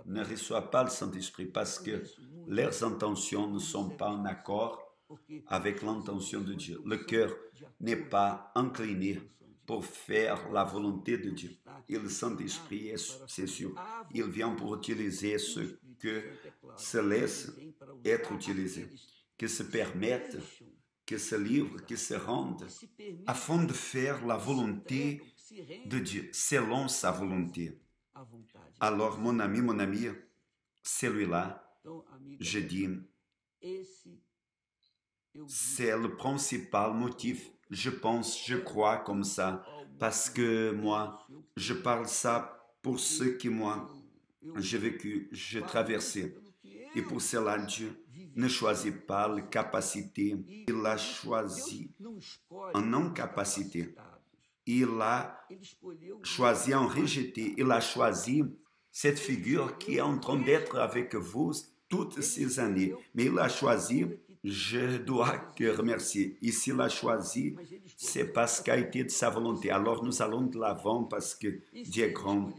ne reçoivent pas le Saint-Esprit parce que leurs intentions ne sont pas en accord avec l'intention de Dieu. Le cœur n'est pas incliné pour faire la volonté de Dieu. Et le Saint-Esprit, c'est sûr, il vient pour utiliser ce que se laisse être utilisé, que se permette, que se livre, que se rende, afin de faire la volonté de Dieu, selon sa volonté. Alors, mon ami, mon amie, celui-là, je dis, c'est le principal motif. Je pense, je crois comme ça, parce que moi, je parle ça pour ce que moi, j'ai vécu, j'ai traversé. Et pour cela, Dieu ne choisit pas la capacité, il a choisi en incapacité. Il a choisi en rejeté, il a choisi cette figure qui est en train d'être avec vous toutes ces années. Mais il a choisi, je dois que remercier. Et s'il a choisi, c'est parce qu'il a été de sa volonté. Alors nous allons de l'avant parce que Dieu est grand.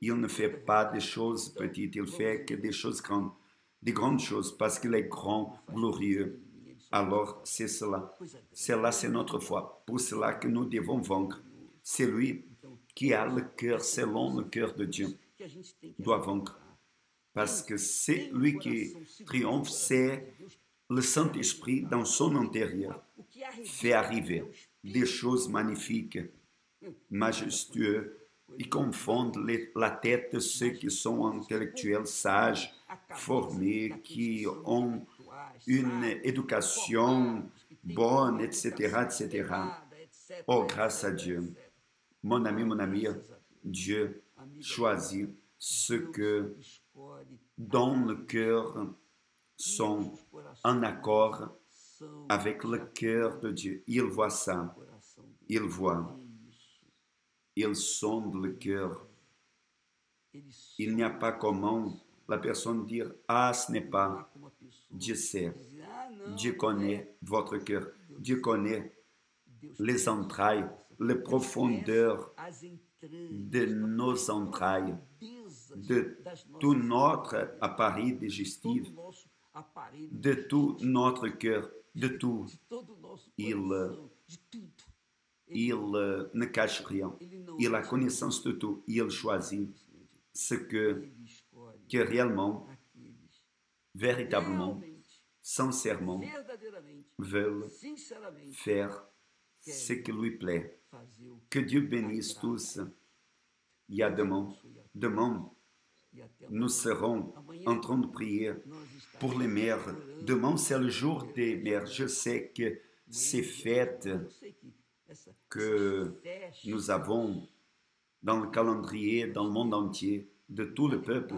Il ne fait pas des choses petites, il fait que des choses grandes. Des grandes choses parce qu'il est grand, glorieux. Alors, c'est cela. Cela, c'est notre foi. Pour cela que nous devons vaincre. C'est lui qui a le cœur selon le cœur de Dieu. Doit vaincre. Parce que c'est lui qui triomphe, c'est le Saint-Esprit dans son intérieur. Fait arriver des choses magnifiques, majestueuses. Ils confondent la tête de ceux qui sont intellectuels, sages, formés, qui ont une éducation bonne, etc., etc. Oh, grâce à Dieu. Mon ami, Dieu choisit ceux que dans le cœur sont en accord avec le cœur de Dieu. Il voit ça. Il voit. Il sonde le cœur. Il n'y a pas comment la personne dire « Ah, ce n'est pas ». Dieu sait. Dieu connaît votre cœur. Dieu connaît les entrailles, les profondeurs de nos entrailles, de tout notre appareil digestif, de tout notre cœur, de tout. Il ne cache rien. Il a connaissance de tout. Il choisit ce que réellement, véritablement, sincèrement, veulent faire ce qui lui plaît. Que Dieu bénisse tous. Il y a demain, nous serons en train de prier pour les mères. Demain, c'est le jour des mères. Je sais que ces fêtes que nous avons dans le calendrier, dans le monde entier, de tout le peuple,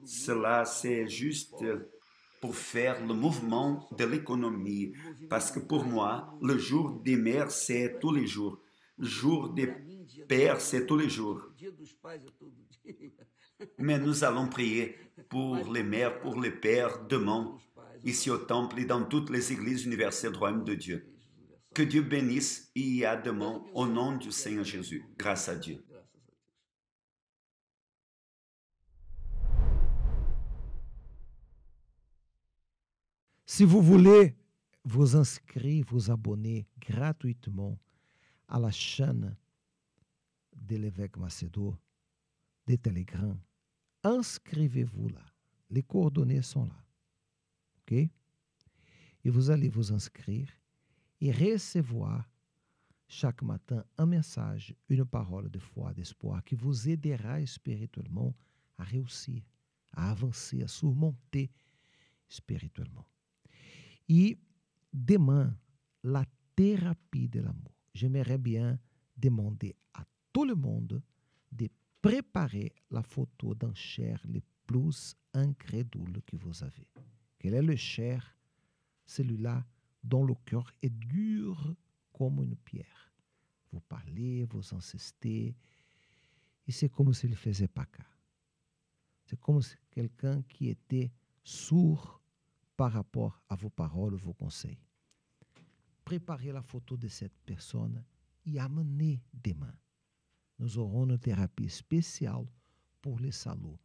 cela c'est juste pour faire le mouvement de l'économie. Parce que pour moi, le jour des mères, c'est tous les jours. Le jour des pères, c'est tous les jours. Mais nous allons prier pour les mères, pour les pères, demain, ici au temple et dans toutes les églises universelles du royaume de Dieu. Que Dieu bénisse et à demain au nom du Seigneur Jésus. Grâce à Dieu. Si vous voulez vous inscrire, vous abonner gratuitement à la chaîne de l'évêque Macedo, de Telegram, inscrivez-vous là. Les coordonnées sont là. OK? Et vous allez vous inscrire et recevoir chaque matin un message, une parole de foi, d'espoir qui vous aidera spirituellement à réussir, à avancer, à surmonter spirituellement. Et demain, la thérapie de l'amour. J'aimerais bien demander à tout le monde de préparer la photo d'un cher le plus incrédule que vous avez. Quel est le cher? Celui-là dont le cœur est dur comme une pierre. Vous parlez, vous insistez, et c'est comme s'il ne faisait pas cas. C'est comme si quelqu'un qui était sourd par rapport à vos paroles, vos conseils. Préparez la photo de cette personne et amenez demain. Nous aurons une thérapie spéciale pour le salut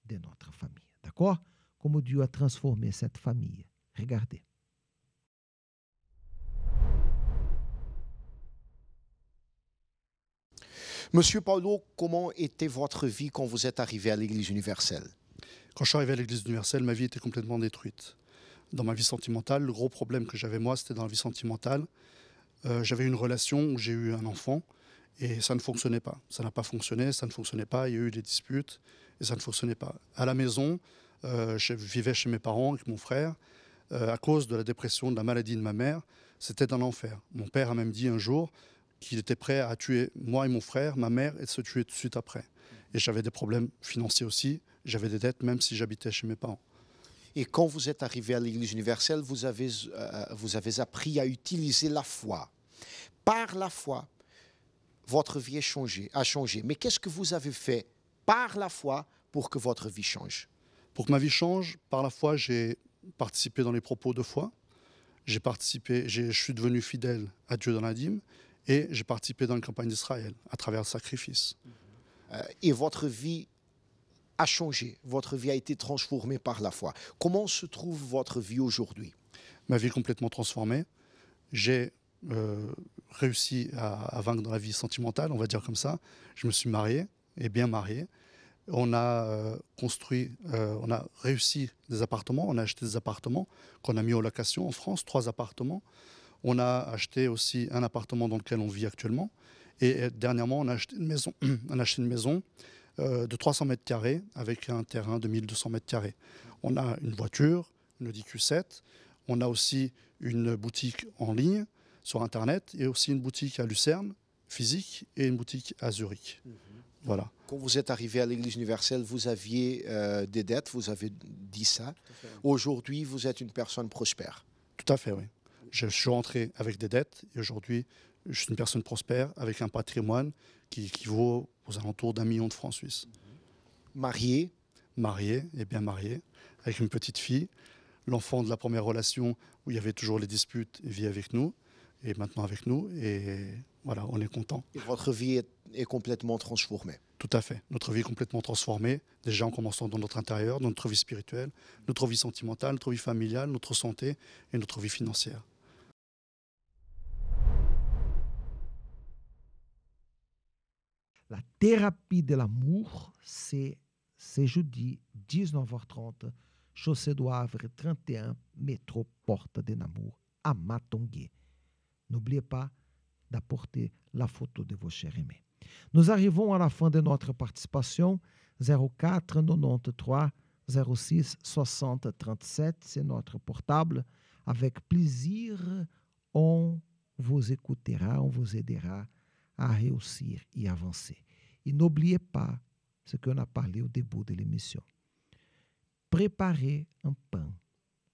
de notre famille. D'accord? Como Dieu a transformé cette famille. Regardez. Monsieur Paulo, comment était votre vie quand vous êtes arrivé à l'Église universelle? Quand je suis arrivé à l'Église universelle, ma vie était complètement détruite. Dans ma vie sentimentale, le gros problème que j'avais moi, c'était dans la vie sentimentale. J'avais une relation où j'ai eu un enfant et ça ne fonctionnait pas. Ça n'a pas fonctionné, ça ne fonctionnait pas. Il y a eu des disputes et ça ne fonctionnait pas. À la maison, je vivais chez mes parents avec mon frère. À cause de la dépression, de la maladie de ma mère, c'était un enfer. Mon père a même dit un jour qu'il était prêt à tuer moi et mon frère, ma mère, et de se tuer tout de suite après. Et j'avais des problèmes financiers aussi. J'avais des dettes même si j'habitais chez mes parents. Et quand vous êtes arrivé à l'Église universelle, vous avez appris à utiliser la foi. Par la foi, votre vie a changé. Mais qu'est-ce que vous avez fait par la foi pour que votre vie change? Pour que ma vie change, par la foi, j'ai participé dans les propos de foi. Je suis devenu fidèle à Dieu dans la dîme et j'ai participé dans la campagne d'Israël à travers le sacrifice. Et votre vie a changé, votre vie a été transformée par la foi. Comment se trouve votre vie aujourd'hui? Ma vie est complètement transformée. J'ai réussi à vaincre dans la vie sentimentale, on va dire comme ça. Je me suis marié, et bien marié. On a on a réussi des appartements, on a acheté des appartements qu'on a mis en location en France, 3 appartements. On a acheté aussi un appartement dans lequel on vit actuellement. Et dernièrement, on a acheté une maison, de 300 mètres carrés avec un terrain de 1200 mètres carrés. On a une voiture, une Audi Q7. On a aussi une boutique en ligne sur Internet et aussi une boutique à Lucerne, physique, et une boutique à Zurich. Voilà. Quand vous êtes arrivé à l'Église universelle, vous aviez des dettes, vous avez dit ça. Aujourd'hui, vous êtes une personne prospère. Tout à fait, oui. Je suis rentré avec des dettes et aujourd'hui, je suis une personne prospère avec un patrimoine qui équivaut aux alentours d'1 million de francs suisses. Marié? Marié, et bien marié, avec une petite fille. L'enfant de la première relation où il y avait toujours les disputes vit avec nous et maintenant avec nous. Et voilà, on est content. Et votre vie est complètement transformée? Tout à fait. Notre vie est complètement transformée, déjà en commençant dans notre intérieur, dans notre vie spirituelle, notre vie sentimentale, notre vie familiale, notre santé et notre vie financière. La thérapie de l'amour, c'est jeudi, 19h30, Chaussée do Havre 31, métro Porta de Namur, à Matongué. N'oubliez pas d'apporter la photo de vos chers aimés. Nous arrivons à la fin de notre participation. 04 93 06 60 37, c'est notre portable. Avec plaisir, on vous écoutera, on vous aidera à réussir et avancer. Et n'oubliez pas ce qu'on a parlé au début de l'émission. Préparez un pain,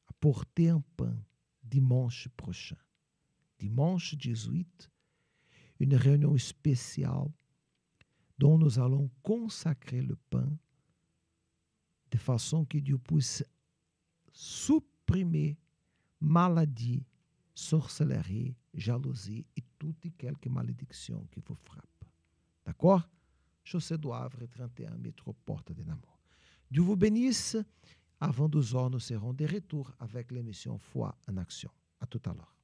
apportez un pain dimanche prochain. Dimanche 18, une réunion spéciale dont nous allons consacrer le pain de façon que Dieu puisse supprimer maladie, sorcellerie, jalousie et toutes et quelques malédictions qui vous frappent. D'accord? Chaussée do Havre 31, métro Porta de Namur. Dieu vous bénisse. Avant 12 heures, nous serons de retour avec l'émission Foi en Action. À tout à l'heure.